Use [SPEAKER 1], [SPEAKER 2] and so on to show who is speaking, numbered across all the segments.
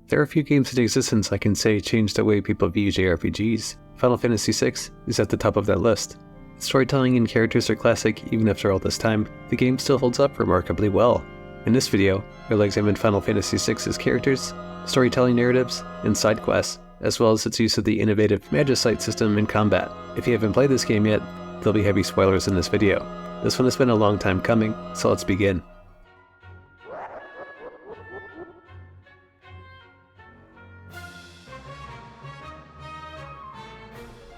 [SPEAKER 1] There are a few games in existence I can say changed the way people view JRPGs. Final Fantasy VI is at the top of that list. Storytelling and characters are classic even after all this time. The game still holds up remarkably well. In this video, we'll examine Final Fantasy VI's characters, storytelling narratives, and side quests, as well as its use of the innovative Magicite system in combat. If you haven't played this game yet, there'll be heavy spoilers in this video. This one has been a long time coming, so let's begin.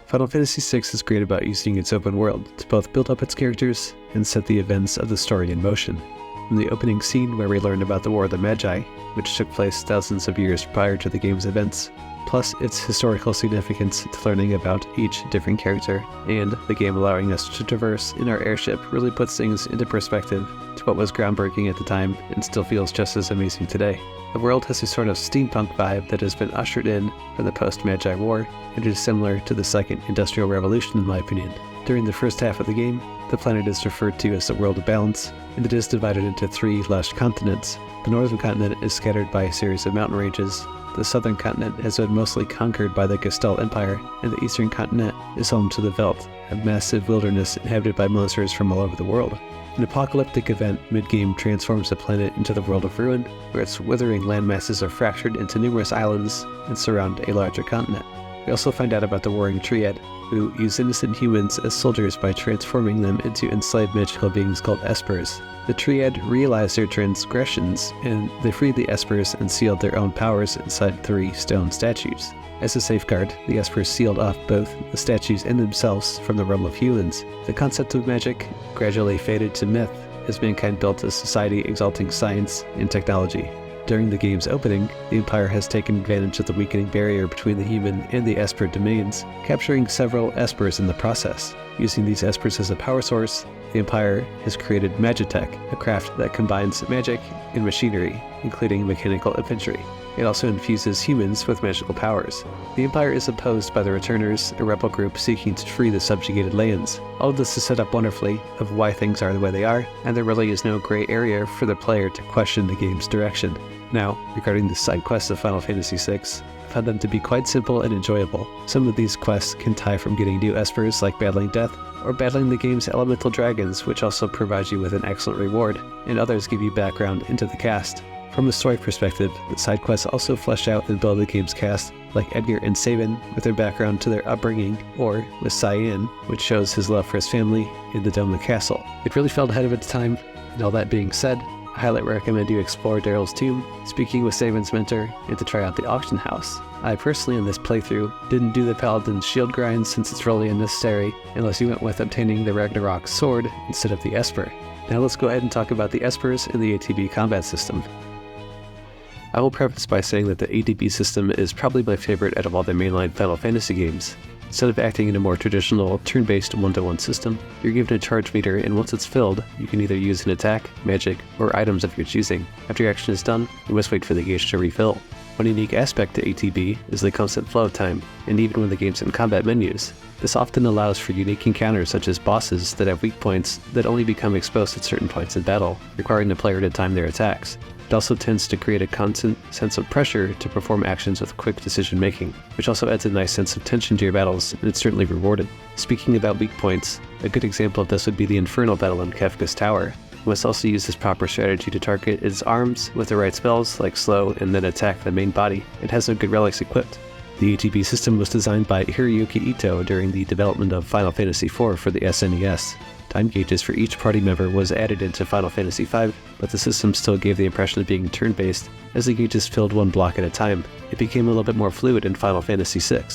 [SPEAKER 1] Final Fantasy VI is great about using its open world to both build up its characters and set the events of the story in motion. From the opening scene where we learn about the War of the Magi, which took place thousands of years prior to the game's events, plus its historical significance to learning about each different character, and the game allowing us to traverse in our airship really puts things into perspective to what was groundbreaking at the time and still feels just as amazing today. The world has a sort of steampunk vibe that has been ushered in from the post-Magi War, and it is similar to the Second Industrial Revolution in my opinion. During the first half of the game, the planet is referred to as the World of Balance, and it is divided into three lush continents. The northern continent is scattered by a series of mountain ranges. The southern continent has been mostly conquered by the Gestalt Empire, and the eastern continent is home to the Veldt, a massive wilderness inhabited by monsters from all over the world. An apocalyptic event mid-game transforms the planet into the world of ruin, where its withering landmasses are fractured into numerous islands and surround a larger continent. We also find out about the Warring Triad, who use innocent humans as soldiers by transforming them into enslaved magical beings called Espers. The Triad realized their transgressions, and they freed the Espers and sealed their own powers inside 3 stone statues. As a safeguard, the Espers sealed off both the statues and themselves from the realm of humans. The concept of magic gradually faded to myth as mankind built a society exalting science and technology. During the game's opening, the Empire has taken advantage of the weakening barrier between the human and the Esper domains, capturing several Espers in the process. Using these Espers as a power source, the Empire has created Magitech, a craft that combines magic and machinery, including mechanical infantry. It also infuses humans with magical powers. The Empire is opposed by the Returners, a rebel group seeking to free the subjugated lands. All of this is set up wonderfully of why things are the way they are, and there really is no gray area for the player to question the game's direction. Now, regarding the side quests of Final Fantasy VI, I found them to be quite simple and enjoyable. Some of these quests can tie from getting new Espers like battling Death, or battling the game's elemental dragons, which also provide you with an excellent reward, and others give you background into the cast. From a story perspective, the side quests also flesh out and build the game's cast, like Edgar and Sabin with their background to their upbringing, or with Cyan, which shows his love for his family in the Doma Castle. It really felt ahead of its time, and all that being said, I highly recommend you explore Daryl's tomb, speaking with Sabin's mentor, and to try out the auction house. I personally in this playthrough didn't do the Paladin's shield grind since it's really unnecessary unless you went with obtaining the Ragnarok sword instead of the Esper. Now let's go ahead and talk about the Espers and the ATB combat system. I will preface by saying that the ATB system is probably my favorite out of all the mainline Final Fantasy games. Instead of acting in a more traditional, turn-based one-to-one system, you're given a charge meter, and once it's filled, you can either use an attack, magic, or items of your choosing. After your action is done, you must wait for the gauge to refill. One unique aspect to ATB is the constant flow of time, and even when the game's in combat menus. This often allows for unique encounters such as bosses that have weak points that only become exposed at certain points in battle, requiring the player to time their attacks. It also tends to create a constant sense of pressure to perform actions with quick decision making, which also adds a nice sense of tension to your battles, and it's certainly rewarded. Speaking about weak points, a good example of this would be the Infernal battle in Kefka's Tower. You must also use this proper strategy to target its arms with the right spells like slow and then attack the main body. It has no good relics equipped. The ATB system was designed by Hiroyuki Itou during the development of Final Fantasy IV for the SNES. Time gauges for each party member was added into Final Fantasy V, but the system still gave the impression of being turn-based, as the gauges filled one block at a time. It became a little bit more fluid in Final Fantasy VI.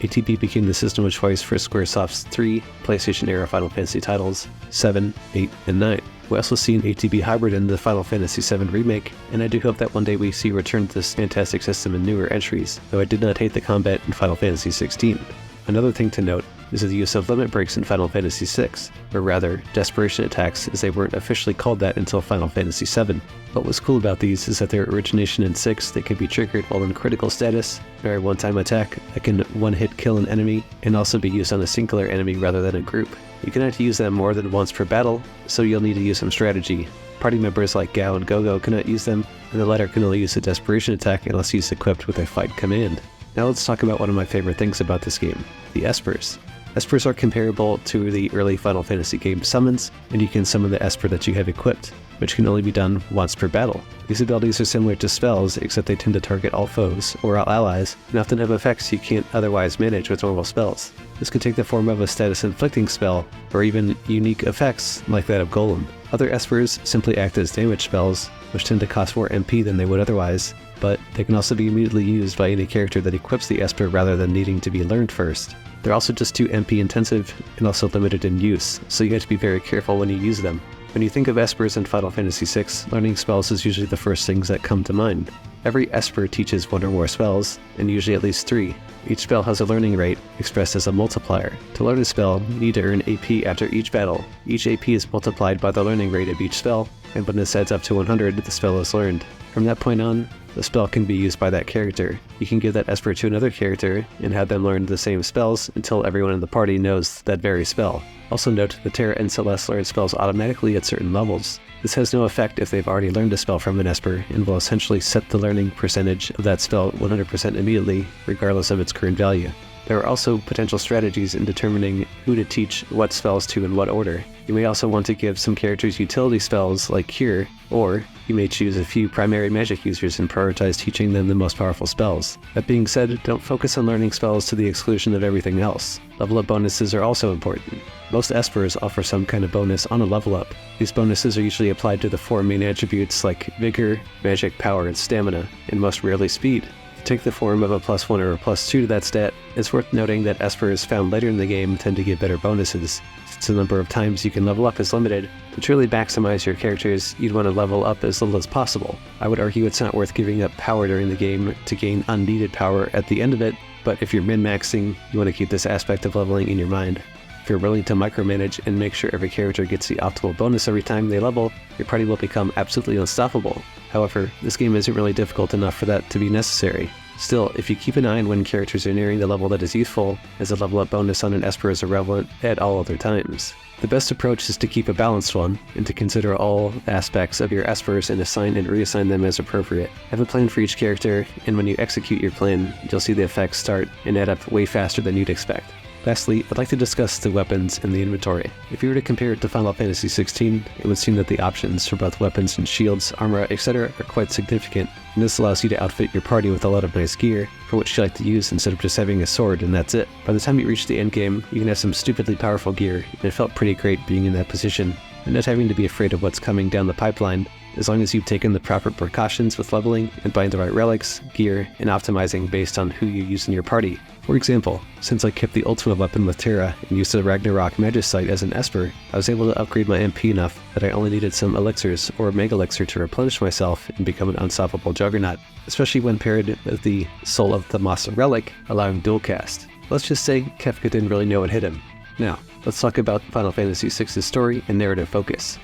[SPEAKER 1] ATB became the system of choice for Squaresoft's 3 PlayStation-era Final Fantasy titles, 7, 8, and 9. We also see an ATB hybrid in the Final Fantasy VII Remake, and I do hope that one day we see a return to this fantastic system in newer entries, though I did not hate the combat in Final Fantasy XVI. Another thing to note is the use of limit breaks in Final Fantasy VI, or rather, desperation attacks, as they weren't officially called that until Final Fantasy VII. What was cool about these is that their origination in 6 they can be triggered while in critical status, or a one-time attack that can one-hit kill an enemy, and also be used on a singular enemy rather than a group. You cannot use them more than once per battle, so you'll need to use some strategy. Party members like Gao and Gogo cannot use them, and the latter can only use a desperation attack unless he's equipped with a fight command. Now let's talk about one of my favorite things about this game, the Espers. Espers are comparable to the early Final Fantasy game summons, and you can summon the Esper that you have equipped, which can only be done once per battle. These abilities are similar to spells, except they tend to target all foes, or all allies, and often have effects you can't otherwise manage with normal spells. This could take the form of a status-inflicting spell, or even unique effects like that of Golem. Other Espers simply act as damage spells, which tend to cost more MP than they would otherwise, but they can also be immediately used by any character that equips the Esper rather than needing to be learned first. They're also just too MP intensive and also limited in use, so you have to be very careful when you use them. When you think of Espers in Final Fantasy VI, learning spells is usually the first things that come to mind. Every Esper teaches one or more spells, and usually at least 3. Each spell has a learning rate, expressed as a multiplier. To learn a spell, you need to earn AP after each battle. Each AP is multiplied by the learning rate of each spell, and when this adds up to 100, the spell is learned. From that point on, the spell can be used by that character. You can give that Esper to another character and have them learn the same spells until everyone in the party knows that very spell. Also note that Terra and Celeste learn spells automatically at certain levels. This has no effect if they've already learned a spell from an Esper, and will essentially set the learning percentage of that spell 100% immediately, regardless of its current value. There are also potential strategies in determining who to teach what spells to in what order. You may also want to give some characters utility spells like Cure, or you may choose a few primary magic users and prioritize teaching them the most powerful spells. That being said, don't focus on learning spells to the exclusion of everything else. Level up bonuses are also important. Most Espers offer some kind of bonus on a level up. These bonuses are usually applied to the 4 main attributes like Vigor, Magic, Power, and Stamina, and most rarely Speed. To take the form of a +1 or a +2 to that stat, it's worth noting that Espers found later in the game tend to give better bonuses. Since the number of times you can level up is limited, to truly maximize your characters, you'd want to level up as little as possible. I would argue it's not worth giving up power during the game to gain unneeded power at the end of it, but if you're min-maxing, you want to keep this aspect of leveling in your mind. If you're willing to micromanage and make sure every character gets the optimal bonus every time they level, your party will become absolutely unstoppable. However, this game isn't really difficult enough for that to be necessary. Still, if you keep an eye on when characters are nearing the level that is useful, as a level up bonus on an Esper is irrelevant at all other times. The best approach is to keep a balanced one, and to consider all aspects of your Espers and assign and reassign them as appropriate. Have a plan for each character, and when you execute your plan, you'll see the effects start and add up way faster than you'd expect. Lastly, I'd like to discuss the weapons in the inventory. If you were to compare it to Final Fantasy XVI, it would seem that the options for both weapons and shields, armor, etc. are quite significant, and this allows you to outfit your party with a lot of nice gear, for which you like to use instead of just having a sword and that's it. By the time you reach the endgame, you can have some stupidly powerful gear, and it felt pretty great being in that position, and not having to be afraid of what's coming down the pipeline, as long as you've taken the proper precautions with leveling and buying the right relics, gear, and optimizing based on who you use in your party. For example, since I kept the ultimate weapon with Terra and used the Ragnarok Magicite as an Esper, I was able to upgrade my MP enough that I only needed some elixirs or a Mega Elixir to replenish myself and become an unstoppable juggernaut, especially when paired with the Soul of the Masa relic, allowing dual cast. Let's just say Kefka didn't really know what hit him. Now, let's talk about Final Fantasy VI's story and narrative focus.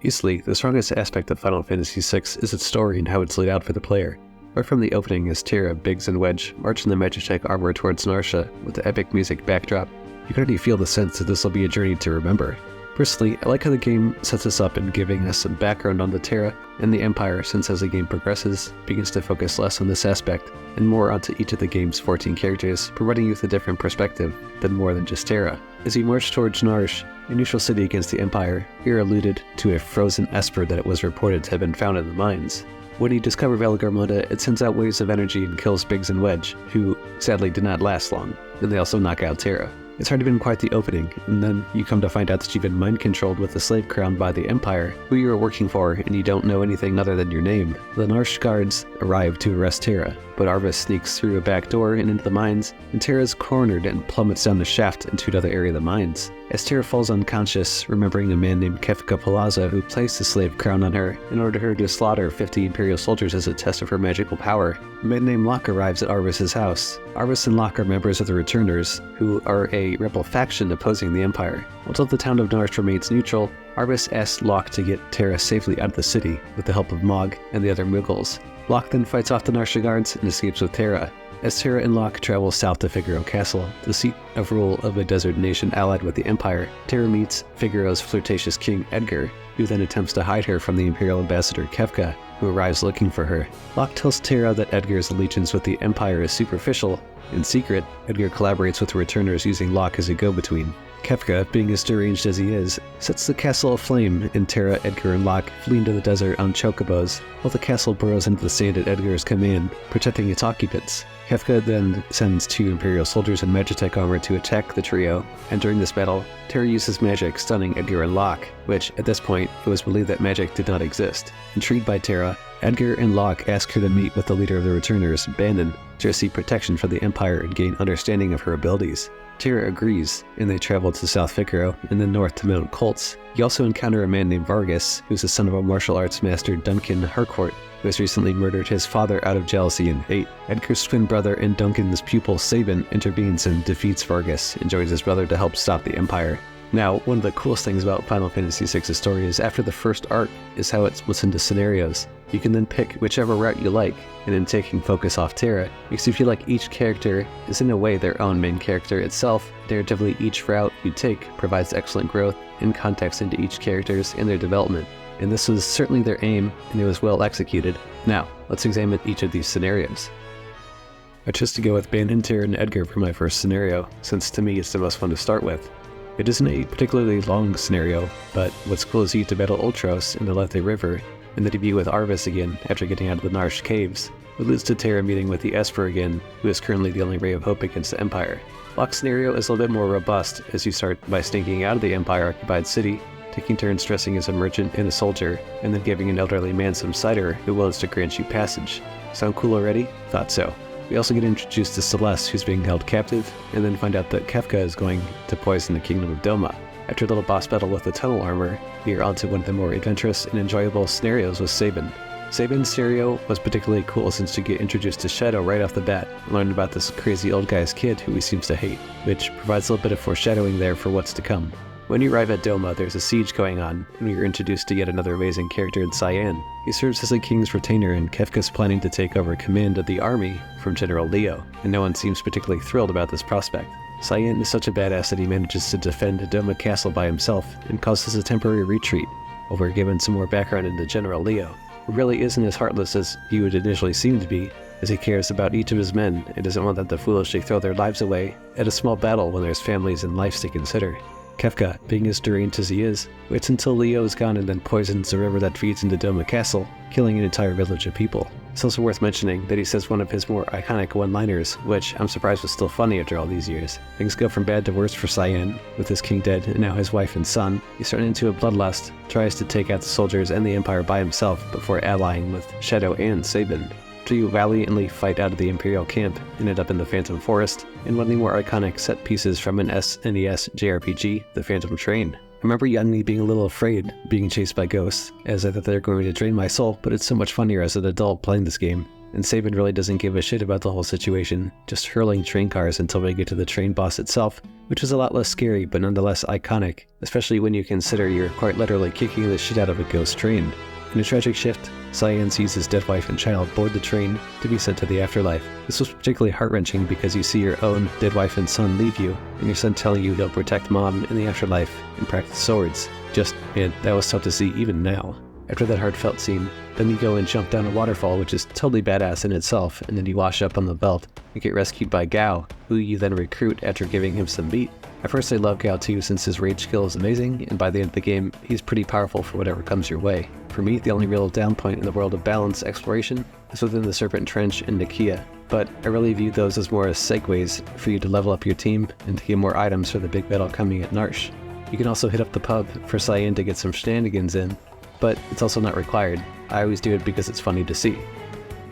[SPEAKER 1] Easily, the strongest aspect of Final Fantasy VI is its story and how it's laid out for the player. Right from the opening as Terra, Biggs, and Wedge march in the Magicite armor towards Narsha with the epic music backdrop, you can already feel the sense that this will be a journey to remember. Personally, I like how the game sets us up in giving us some background on the Terra and the Empire, since as the game progresses, it begins to focus less on this aspect and more onto each of the game's 14 characters, providing you with a different perspective than more than just Terra. As you march towards Narsh, a neutral city against the Empire, you're alluded to a frozen Esper that it was reported to have been found in the mines. When you discover Velagarmonda, it sends out waves of energy and kills Biggs and Wedge, who sadly did not last long, and they also knock out Terra. It's already been quite the opening, and then you come to find out that you've been mind-controlled with the slave crown by the Empire, who you are working for, and you don't know anything other than your name. The Narsh guards arrive to arrest Terra, but Arvis sneaks through a back door and into the mines, and Terra is cornered and plummets down the shaft into another area of the mines. As Terra falls unconscious, remembering a man named Kefka Palazzo who placed the slave crown on her and ordered her to slaughter 50 Imperial soldiers as a test of her magical power, a man named Locke arrives at Arvis's house. Arvis and Locke are members of the Returners, who are a rebel faction opposing the Empire. Until the town of Narsh remains neutral, Arvis asks Locke to get Terra safely out of the city with the help of Mog and the other Muggles. Locke then fights off the Narsha guards and escapes with Terra. As Terra and Locke travel south to Figaro Castle, the seat of rule of a desert nation allied with the Empire, Terra meets Figaro's flirtatious king Edgar, who then attempts to hide her from the Imperial ambassador Kefka, who arrives looking for her. Locke tells Terra that Edgar's allegiance with the Empire is superficial. In secret, Edgar collaborates with the returners using Locke as a go-between. Kefka, being as deranged as he is, sets the castle aflame, and Terra, Edgar, and Locke flee into the desert on chocobos, while the castle burrows into the sand at Edgar's command, protecting its occupants. Kefka then sends 2 Imperial soldiers in Magicite armor to attack the trio, and during this battle, Terra uses magic, stunning Edgar and Locke, which, at this point, it was believed that magic did not exist. Intrigued by Terra, Edgar and Locke ask her to meet with the leader of the returners, Bannon, to receive protection from the Empire and gain understanding of her abilities. Terra agrees, and they travel to South Figaro and then north to Mount Colts. You also encounter a man named Vargas, who's the son of a martial arts master, Duncan Harcourt, who has recently murdered his father out of jealousy and hate. Edgar's twin brother and Duncan's pupil Sabin intervenes and defeats Vargas and joins his brother to help stop the Empire. Now, one of the coolest things about Final Fantasy VI's story is after the first arc is how it splits into scenarios. You can then pick whichever route you like, and in taking focus off Terra, makes you feel like each character is in a way their own main character itself. Narratively, each route you take provides excellent growth and context into each characters and their development, and this was certainly their aim, and it was well executed. Now, let's examine each of these scenarios. I chose to go with Bannon, Terra, and Edgar for my first scenario, since to me it's the most fun to start with. It isn't a particularly long scenario, but what's cool is you get to battle Ultros in the Lethe River, and then debut with Arvis again after getting out of the Narsh caves. It leads to Terra meeting with the Esper again, who is currently the only ray of hope against the Empire. Locke's scenario is a little bit more robust, as you start by sneaking out of the Empire-occupied city, taking turns dressing as a merchant and a soldier, and then giving an elderly man some cider who wills to grant you passage. Sound cool already? Thought so. We also get introduced to Celeste, who's being held captive, and then find out that Kefka is going to poison the kingdom of Doma. After a little boss battle with the tunnel armor, we are onto one of the more adventurous and enjoyable scenarios with Sabin. Sabin's scenario was particularly cool since you get introduced to Shadow right off the bat, and learn about this crazy old guy's kid who he seems to hate, which provides a little bit of foreshadowing there for what's to come. When you arrive at Doma, there's a siege going on, and we are introduced to yet another amazing character in Cyan. He serves as a king's retainer, and Kefka's planning to take over command of the army from General Leo, and no one seems particularly thrilled about this prospect. Cyan is such a badass that he manages to defend Doma Castle by himself, and causes a temporary retreat, while we're given some more background into General Leo, who really isn't as heartless as he would initially seem to be, as he cares about each of his men and doesn't want them to foolishly throw their lives away at a small battle when there's families and lives to consider. Kefka, being as deranged as he is, waits until Leo is gone and then poisons the river that feeds into Doma Castle, killing an entire village of people. It's also worth mentioning that he says one of his more iconic one-liners, which I'm surprised was still funny after all these years. Things go from bad to worse for Cyan, with his king dead and now his wife and son. He's turned into a bloodlust, tries to take out the soldiers and the Empire by himself before allying with Shadow and Sabin. After you valiantly fight out of the Imperial camp, ended up in the Phantom Forest, in one of the more iconic set pieces from an SNES JRPG, The Phantom Train. I remember young me being a little afraid being chased by ghosts, as I thought they were going to drain my soul, but it's so much funnier as an adult playing this game. And Sabin really doesn't give a shit about the whole situation, just hurling train cars until we get to the train boss itself, which is a lot less scary but nonetheless iconic, especially when you consider you're quite literally kicking the shit out of a ghost train. In a tragic shift, Cyan sees his dead wife and child board the train to be sent to the afterlife. This was particularly heart-wrenching because you see your own dead wife and son leave you, and your son telling you he'll protect mom in the afterlife and practice swords. Man, that was tough to see even now. After that heartfelt scene, then you go and jump down a waterfall, which is totally badass in itself, and then you wash up on the belt and get rescued by Gao, who you then recruit after giving him some meat. At first I love Gao too since his rage skill is amazing, and by the end of the game, he's pretty powerful for whatever comes your way. For me, the only real down point in the world of balance exploration is within the Serpent Trench and Nakia, but I really view those as more as segues for you to level up your team and to get more items for the big battle coming at Narsh. You can also hit up the pub for Cyan to get some shenanigans in, but it's also not required. I always do it because it's funny to see.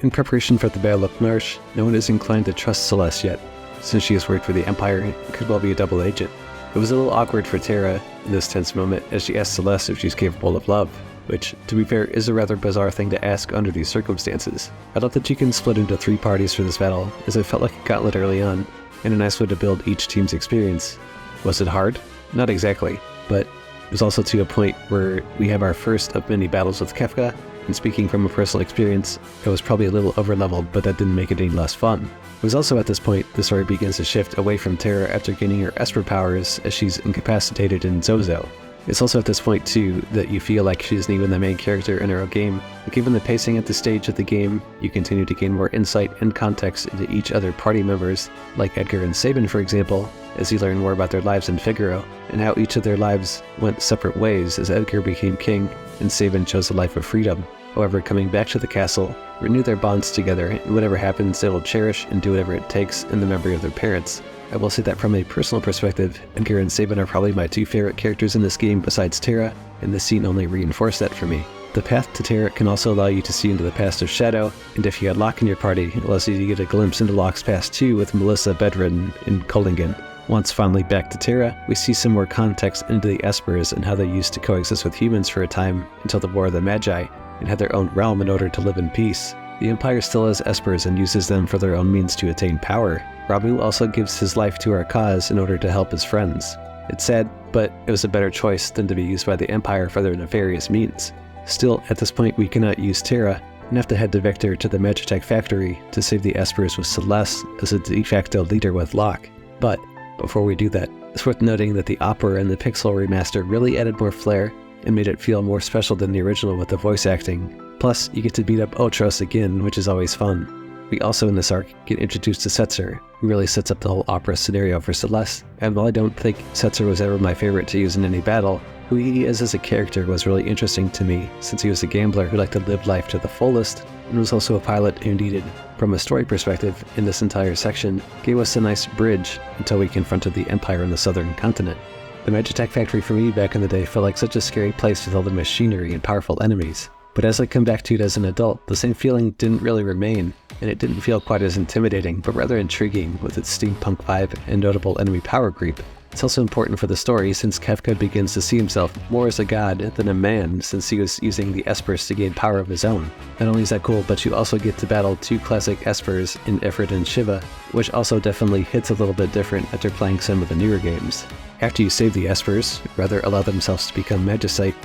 [SPEAKER 1] In preparation for the Battle of Narsh, no one is inclined to trust Celeste yet, since she has worked for the Empire and could well be a double agent. It was a little awkward for Terra in this tense moment as she asked Celeste if she's capable of love, which, to be fair, is a rather bizarre thing to ask under these circumstances. I love that you can split into 3 parties for this battle, as it felt like a gauntlet early on, and a nice way to build each team's experience. Was it hard? Not exactly, but it was also to a point where we have our first of many battles with Kefka, and speaking from a personal experience, it was probably a little overleveled, but that didn't make it any less fun. It was also at this point the story begins to shift away from Terra after gaining her Esper powers as she's incapacitated in Zozo. It's also at this point too that you feel like she isn't even the main character in her own game, but given the pacing at this stage of the game, you continue to gain more insight and context into each other party members, like Edgar and Sabin for example, as you learn more about their lives in Figaro, and how each of their lives went separate ways as Edgar became king and Sabin chose a life of freedom. However, coming back to the castle, renew their bonds together, and whatever happens they will cherish and do whatever it takes in the memory of their parents. I will say that from a personal perspective, Edgar and Sabin are probably my two favorite characters in this game besides Terra, and this scene only reinforced that for me. The path to Terra can also allow you to see into the past of Shadow, and if you had Locke in your party, it allows you to get a glimpse into Locke's past too with Melissa bedridden in Kullingen. Once finally back to Terra, we see some more context into the Espers and how they used to coexist with humans for a time until the War of the Magi, and had their own realm in order to live in peace. The Empire still has Espers and uses them for their own means to attain power. Ramu also gives his life to our cause in order to help his friends. It's sad, but it was a better choice than to be used by the Empire for their nefarious means. Still, at this point we cannot use Terra, and have to head to Victor to the Magitech factory to save the Espers with Celeste as a de facto leader with Locke. But, before we do that, it's worth noting that the Opera and the Pixel remaster really added more flair and made it feel more special than the original with the voice acting. Plus, you get to beat up Otros again, which is always fun. We also in this arc get introduced to Setzer, who really sets up the whole opera scenario for Celeste, and while I don't think Setzer was ever my favorite to use in any battle, who he is as a character was really interesting to me since he was a gambler who liked to live life to the fullest, and was also a pilot who needed, from a story perspective in this entire section, gave us a nice bridge until we confronted the Empire in the southern continent. The Magitech factory for me back in the day felt like such a scary place with all the machinery and powerful enemies. But as I come back to it as an adult, the same feeling didn't really remain, and it didn't feel quite as intimidating, but rather intriguing with its steampunk vibe and notable enemy power creep. It's also important for the story since Kefka begins to see himself more as a god than a man since he was using the Espers to gain power of his own. Not only is that cool, but you also get to battle two classic Espers in Ifrit and Shiva, which also definitely hits a little bit different after playing some of the newer games. After you save the Espers, rather allow themselves to become Magicite,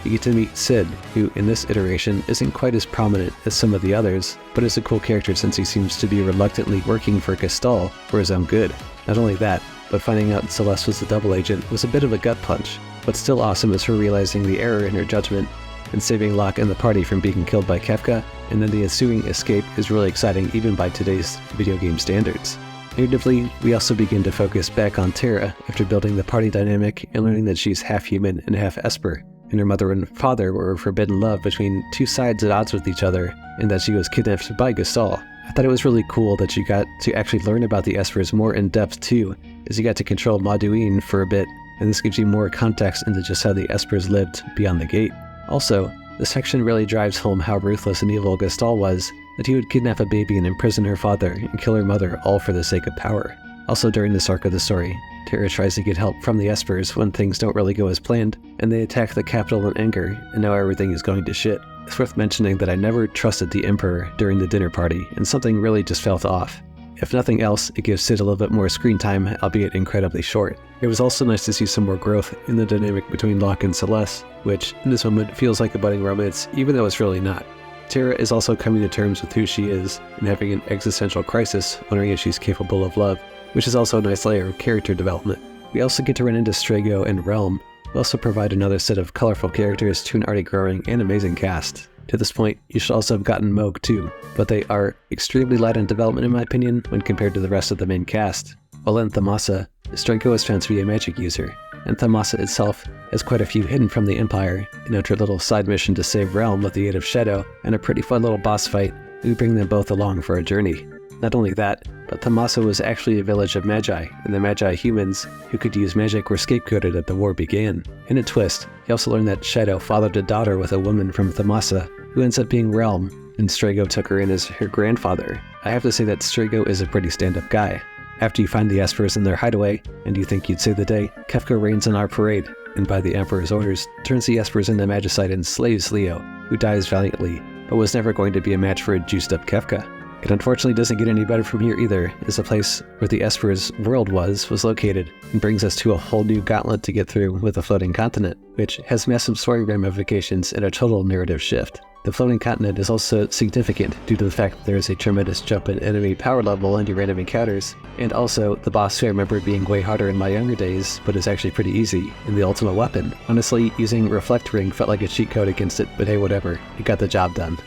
[SPEAKER 1] you get to meet Sid, who in this iteration isn't quite as prominent as some of the others, but is a cool character since he seems to be reluctantly working for Gestalt for his own good. Not only that, but finding out Celeste was the double agent was a bit of a gut punch, but still awesome is her realizing the error in her judgment and saving Locke and the party from being killed by Kefka, and then the ensuing escape is really exciting even by today's video game standards. Narratively, we also begin to focus back on Terra after building the party dynamic and learning that she's half human and half Esper, and her mother and father were forbidden love between two sides at odds with each other, and that she was kidnapped by Gestalt. I thought it was really cool that you got to actually learn about the Espers more in depth too, as you got to control Maduin for a bit, and this gives you more context into just how the Espers lived beyond the gate. Also, this section really drives home how ruthless and evil Gestalt was, that he would kidnap a baby and imprison her father and kill her mother all for the sake of power. Also during this arc of the story, Terra tries to get help from the Espers when things don't really go as planned, and they attack the capital in anger, and now everything is going to shit. It's worth mentioning that I never trusted the Emperor during the dinner party, and something really just felt off. If nothing else, it gives Sid a little bit more screen time, albeit incredibly short. It was also nice to see some more growth in the dynamic between Locke and Celeste, which, in this moment, feels like a budding romance, even though it's really not. Terra is also coming to terms with who she is, and having an existential crisis, wondering if she's capable of love, which is also a nice layer of character development. We also get to run into Strago and Realm, who also provide another set of colorful characters to an already growing and amazing cast. To this point, you should also have gotten Moog too, but they are extremely light on development in my opinion when compared to the rest of the main cast. While in Thamasa, Strago is found to be a magic user, and Thamasa itself has quite a few hidden from the Empire, and after a little side mission to save Realm with the aid of Shadow, and a pretty fun little boss fight, we bring them both along for a journey. Not only that, but Thamasa was actually a village of Magi, and the Magi humans who could use magic were scapegoated at the war began. In a twist, you also learn that Shadow fathered a daughter with a woman from Thamasa, who ends up being Realm, and Strago took her in as her grandfather. I have to say that Strago is a pretty stand-up guy. After you find the Espers in their hideaway, and you think you'd save the day, Kefka rains on our parade, and by the Emperor's orders, turns the Espers into Magicite and slays Leo, who dies valiantly, but was never going to be a match for a juiced-up Kefka. It unfortunately doesn't get any better from here either, as the place where the Espers world was located, and brings us to a whole new gauntlet to get through with the floating continent, which has massive story ramifications and a total narrative shift. The floating continent is also significant due to the fact that there is a tremendous jump in enemy power level and your random encounters, and also the boss who I remember being way harder in my younger days, but is actually pretty easy, in the ultimate weapon. Honestly, using Reflect Ring felt like a cheat code against it, but hey, whatever, it got the job done.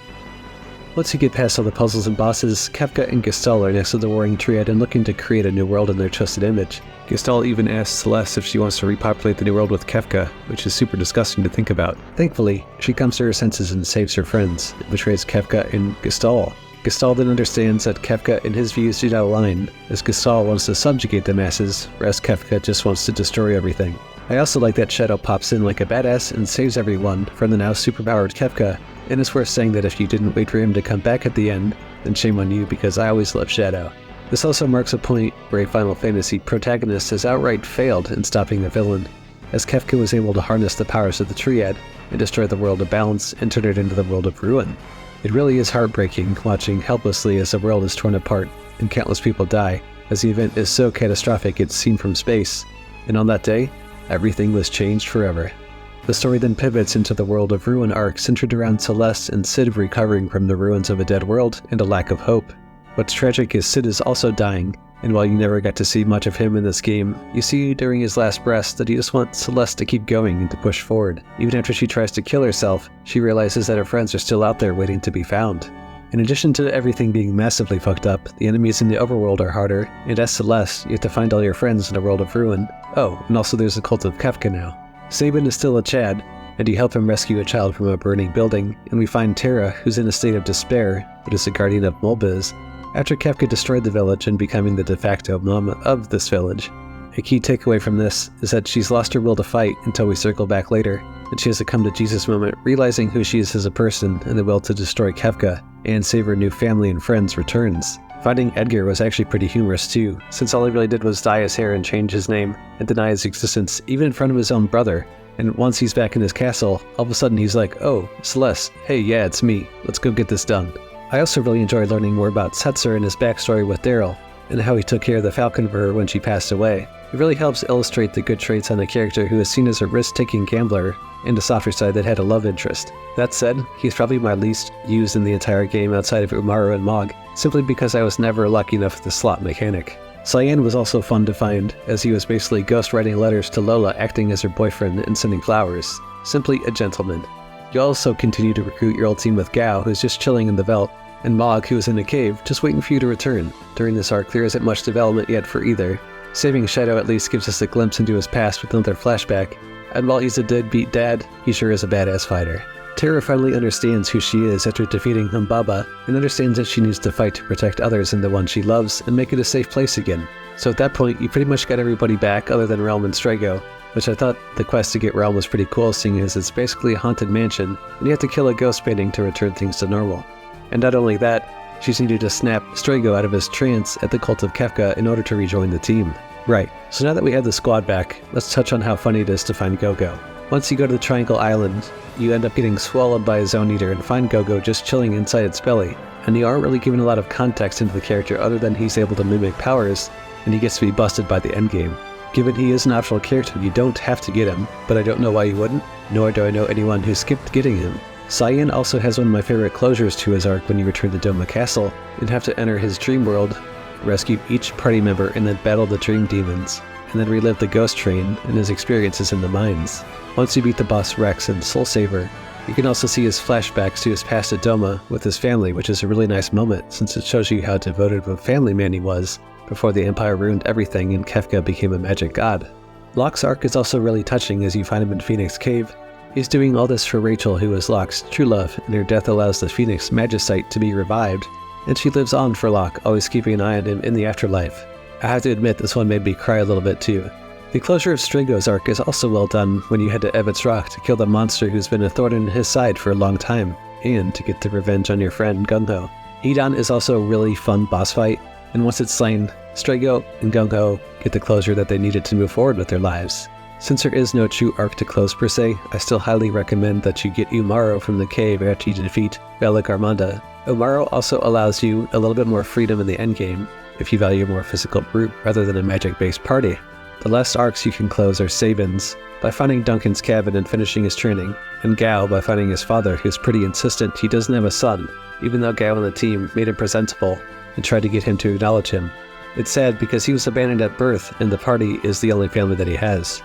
[SPEAKER 1] Once you get past all the puzzles and bosses, Kefka and Gestalt are next to the Warring Triad and looking to create a new world in their trusted image. Gestalt even asks Celeste if she wants to repopulate the new world with Kefka, which is super disgusting to think about. Thankfully, she comes to her senses and saves her friends, and betrays Kefka and Gestalt. Gestalt then understands that Kefka and his views do not align, as Gestalt wants to subjugate the masses, whereas Kefka just wants to destroy everything. I also like that Shadow pops in like a badass and saves everyone from the now superpowered Kefka, and it's worth saying that if you didn't wait for him to come back at the end, then shame on you, because I always loved Shadow. This also marks a point where a Final Fantasy protagonist has outright failed in stopping the villain, as Kefka was able to harness the powers of the Triad and destroy the world of balance and turn it into the world of ruin. It really is heartbreaking watching helplessly as the world is torn apart and countless people die, as the event is so catastrophic it's seen from space, and on that day, everything was changed forever. The story then pivots into the World of Ruin arc centered around Celeste and Cid recovering from the ruins of a dead world and a lack of hope. What's tragic is Cid is also dying, and while you never got to see much of him in this game, you see during his last breaths that he just wants Celeste to keep going and to push forward. Even after she tries to kill herself, she realizes that her friends are still out there waiting to be found. In addition to everything being massively fucked up, the enemies in the overworld are harder, and as Celeste, you have to find all your friends in a world of ruin. Oh, and also there's a cult of Kefka now. Sabin is still a Chad, and you help him rescue a child from a burning building, and we find Terra, who's in a state of despair, but is a guardian of Mulbiz, after Kefka destroyed the village and becoming the de facto mom of this village. A key takeaway from this is that she's lost her will to fight until we circle back later, and she has a come-to-Jesus moment, realizing who she is as a person and the will to destroy Kefka and save her new family and friends returns. Finding Edgar was actually pretty humorous too, since all he really did was dye his hair and change his name, and deny his existence even in front of his own brother, and once he's back in his castle, all of a sudden he's like, "Oh, Celeste, hey yeah, it's me, let's go get this done." I also really enjoyed learning more about Setzer and his backstory with Daryl, and how he took care of the falcon for her when she passed away. It really helps illustrate the good traits on a character who is seen as a risk-taking gambler, and a softer side that had a love interest. That said, he's probably my least used in the entire game outside of Umaru and Mog, simply because I was never lucky enough with the slot mechanic. Cyan was also fun to find, as he was basically ghostwriting letters to Lola acting as her boyfriend and sending flowers. Simply a gentleman. You also continue to recruit your old team with Gao, who's just chilling in the Veldt, and Mog, who is in a cave, just waiting for you to return. During this arc, there isn't much development yet for either. Saving Shadow at least gives us a glimpse into his past with another flashback, and while he's a deadbeat dad, he sure is a badass fighter. Terra finally understands who she is after defeating Humbaba, and understands that she needs to fight to protect others and the one she loves, and make it a safe place again. So at that point, you pretty much got everybody back other than Realm and Strago, which I thought the quest to get Realm was pretty cool, seeing as it's basically a haunted mansion, and you have to kill a ghost painting to return things to normal. And not only that, she's needed to snap Strago out of his trance at the cult of Kefka in order to rejoin the team. Right, so now that we have the squad back, let's touch on how funny it is to find Gogo. Once you go to the Triangle Island, you end up getting swallowed by a Zone Eater and find Gogo just chilling inside its belly, and you aren't really given a lot of context into the character other than he's able to mimic powers, and he gets to be busted by the endgame. Given he is an optional character, you don't have to get him, but I don't know why you wouldn't, nor do I know anyone who skipped getting him. Cyan also has one of my favorite closures to his arc when you return to Doma Castle, and have to enter his dream world, rescue each party member, and then battle the dream demons, and then relive the ghost train and his experiences in the mines. Once you beat the boss Rex and Soul Saver, you can also see his flashbacks to his past at Doma with his family, which is a really nice moment since it shows you how devoted of a family man he was before the Empire ruined everything and Kefka became a magic god. Locke's arc is also really touching as you find him in Phoenix Cave. He's doing all this for Rachel, who is Locke's true love, and her death allows the Phoenix Magicite to be revived, and she lives on for Locke, always keeping an eye on him in the afterlife. I have to admit, this one made me cry a little bit too. The closure of Strago's arc is also well done when you head to Evet's Rock to kill the monster who's been a thorn in his side for a long time, and to get the revenge on your friend Gung-Ho. Hedon is also a really fun boss fight, and once it's slain, Strago and Gung-Ho get the closure that they needed to move forward with their lives. Since there is no true arc to close per se, I still highly recommend that you get Umaro from the cave after you defeat Velikarmanda. Umaro also allows you a little bit more freedom in the endgame if you value a more physical group rather than a magic-based party. The last arcs you can close are Sabin's, by finding Duncan's cabin and finishing his training, and Gao by finding his father, who's pretty insistent he doesn't have a son, even though Gao and the team made him presentable and tried to get him to acknowledge him. It's sad because he was abandoned at birth and the party is the only family that he has.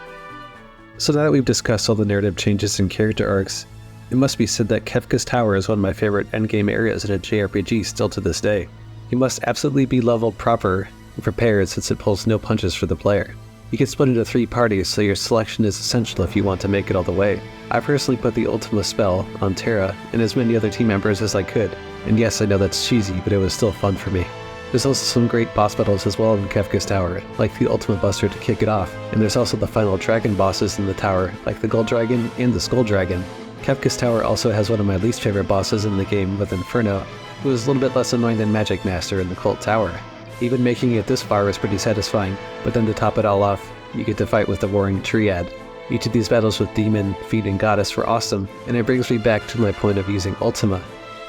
[SPEAKER 1] So now that we've discussed all the narrative changes and character arcs, it must be said that Kefka's Tower is one of my favorite endgame areas in a JRPG still to this day. You must absolutely be leveled proper and prepared since it pulls no punches for the player. You can split into 3 parties, so your selection is essential if you want to make it all the way. I personally put the Ultima spell on Terra and as many other team members as I could, and yes, I know that's cheesy, but it was still fun for me. There's also some great boss battles as well in Kefka's Tower, like the Ultima Buster to kick it off, and there's also the final dragon bosses in the tower, like the Gold Dragon and the Skull Dragon. Kefka's Tower also has one of my least favorite bosses in the game with Inferno, who is a little bit less annoying than Magic Master in the Cult Tower. Even making it this far is pretty satisfying, but then to top it all off, you get to fight with the Warring Triad. Each of these battles with Demon, Fiend, and Goddess were awesome, and it brings me back to my point of using Ultima.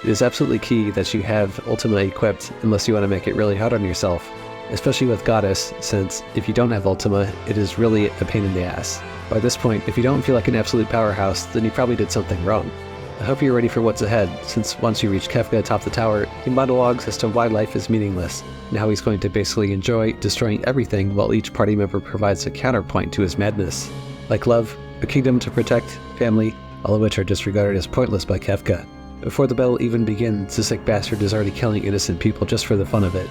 [SPEAKER 1] It is absolutely key that you have Ultima equipped unless you want to make it really hard on yourself, especially with Goddess, since if you don't have Ultima, it is really a pain in the ass. By this point, if you don't feel like an absolute powerhouse, then you probably did something wrong. I hope you're ready for what's ahead, since once you reach Kefka atop the tower, he monologues as to why life is meaningless, and how he's going to basically enjoy destroying everything while each party member provides a counterpoint to his madness. Like love, a kingdom to protect, family, all of which are disregarded as pointless by Kefka. Before the battle even begins, the sick bastard is already killing innocent people just for the fun of it.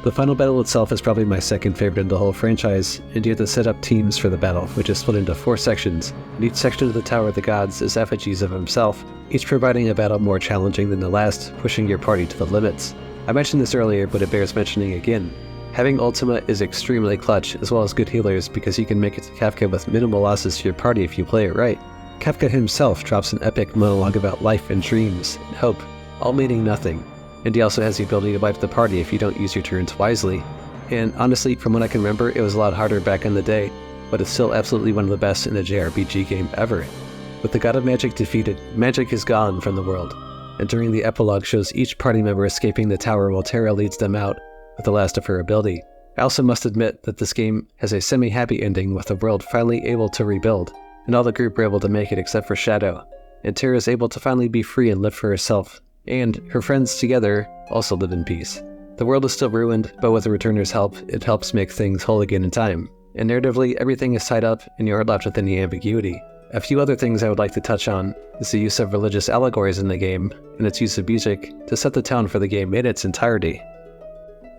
[SPEAKER 1] The final battle itself is probably my second favorite in the whole franchise, and you have to set up teams for the battle, which is split into 4 sections, and each section of the Tower of the Gods is effigies of himself, each providing a battle more challenging than the last, pushing your party to the limits. I mentioned this earlier, but it bears mentioning again. Having Ultima is extremely clutch, as well as good healers, because you can make it to Kefka with minimal losses to your party if you play it right. Kefka himself drops an epic monologue about life and dreams, and hope, all meaning nothing. And he also has the ability to wipe the party if you don't use your turns wisely. And honestly, from what I can remember, it was a lot harder back in the day, but it's still absolutely one of the best in a JRPG game ever. With the God of Magic defeated, magic is gone from the world, and during the epilogue shows each party member escaping the tower while Terra leads them out with the last of her ability. I also must admit that this game has a semi-happy ending with the world finally able to rebuild, and all the group were able to make it except for Shadow, and Terra is able to finally be free and live for herself, and her friends together also live in peace. The world is still ruined, but with the Returner's help, it helps make things whole again in time, and narratively everything is tied up and you are left with any ambiguity. A few other things I would like to touch on is the use of religious allegories in the game, and its use of music to set the tone for the game in its entirety.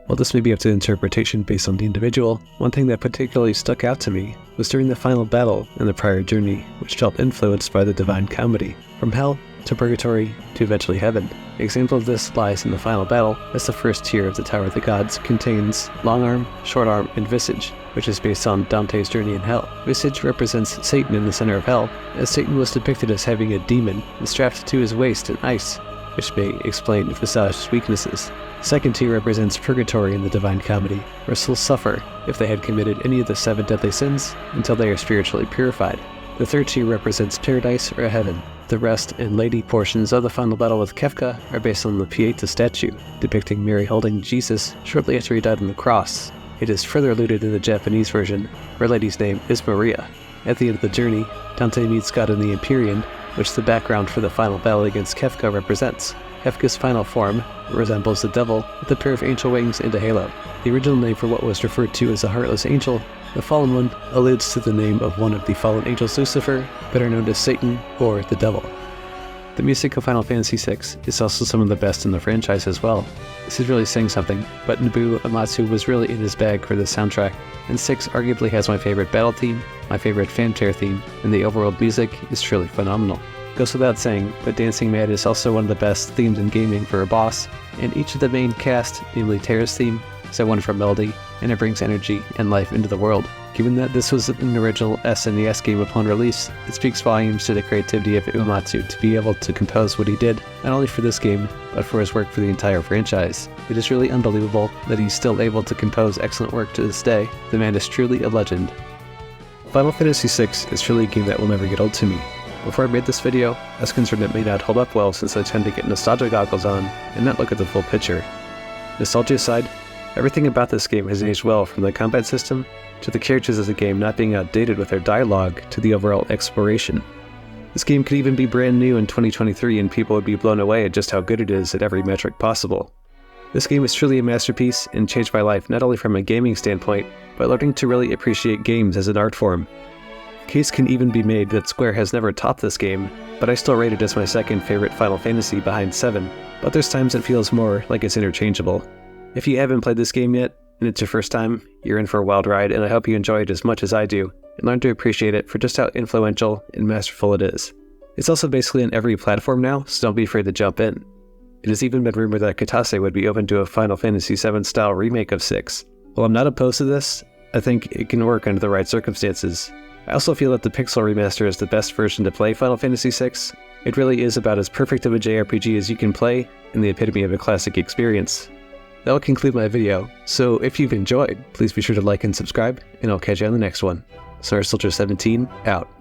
[SPEAKER 1] While this may be up to interpretation based on the individual, one thing that particularly stuck out to me was during the final battle in the prior journey, which felt influenced by the Divine Comedy, from hell to purgatory to eventually heaven. An example of this lies in the final battle, as the first tier of the Tower of the Gods contains Long Arm, Short Arm, and Visage, which is based on Dante's journey in hell. Visage represents Satan in the center of hell, as Satan was depicted as having a demon and strapped to his waist in ice, which may explain Visage's weaknesses. Second tier represents Purgatory in the Divine Comedy, where souls suffer if they had committed any of the 7 deadly sins until they are spiritually purified. The third tier represents Paradise or Heaven. The rest and lady portions of the final battle with Kefka are based on the Pieta statue, depicting Mary holding Jesus shortly after he died on the cross. It is further alluded in the Japanese version, where Lady's name is Maria. At the end of the journey, Dante meets God in the Empyrean, which the background for the final battle against Kefka represents. Kefka's final form resembles the devil with a pair of angel wings and a halo. The original name for what was referred to as a heartless angel, the fallen one, alludes to the name of one of the fallen angels, Lucifer, better known as Satan or the devil. The music of Final Fantasy VI is also some of the best in the franchise as well. This is really saying something, but Nobuo Uematsu was really in his bag for this soundtrack, and 6 arguably has my favorite battle theme, my favorite fanfare theme, and the overworld music is truly phenomenal. Goes without saying, but Dancing Mad is also one of the best themes in gaming for a boss, and each of the main cast, namely Terra's theme, is a wonderful melody, and it brings energy and life into the world. Given that this was an original SNES game upon release, it speaks volumes to the creativity of Uematsu to be able to compose what he did, not only for this game, but for his work for the entire franchise. It is really unbelievable that he's still able to compose excellent work to this day. The man is truly a legend. Final Fantasy VI is truly a game that will never get old to me. Before I made this video, I was concerned it may not hold up well since I tend to get nostalgia goggles on and not look at the full picture. Nostalgia aside, everything about this game has aged well, from the combat system, to the characters of the game not being outdated with their dialogue, to the overall exploration. This game could even be brand new in 2023 and people would be blown away at just how good it is at every metric possible. This game is truly a masterpiece and changed my life not only from a gaming standpoint, but learning to really appreciate games as an art form. The case can even be made that Square has never topped this game, but I still rate it as my second favorite Final Fantasy behind 7, but there's times it feels more like it's interchangeable. If you haven't played this game yet, and it's your first time, you're in for a wild ride, and I hope you enjoy it as much as I do, and learn to appreciate it for just how influential and masterful it is. It's also basically on every platform now, so don't be afraid to jump in. It has even been rumored that Kitase would be open to a Final Fantasy VII style remake of 6. While I'm not opposed to this, I think it can work under the right circumstances. I also feel that the Pixel remaster is the best version to play Final Fantasy VI. It really is about as perfect of a JRPG as you can play, and the epitome of a classic experience. That will conclude my video, so if you've enjoyed, please be sure to like and subscribe, and I'll catch you on the next one. StarSoldier17, out.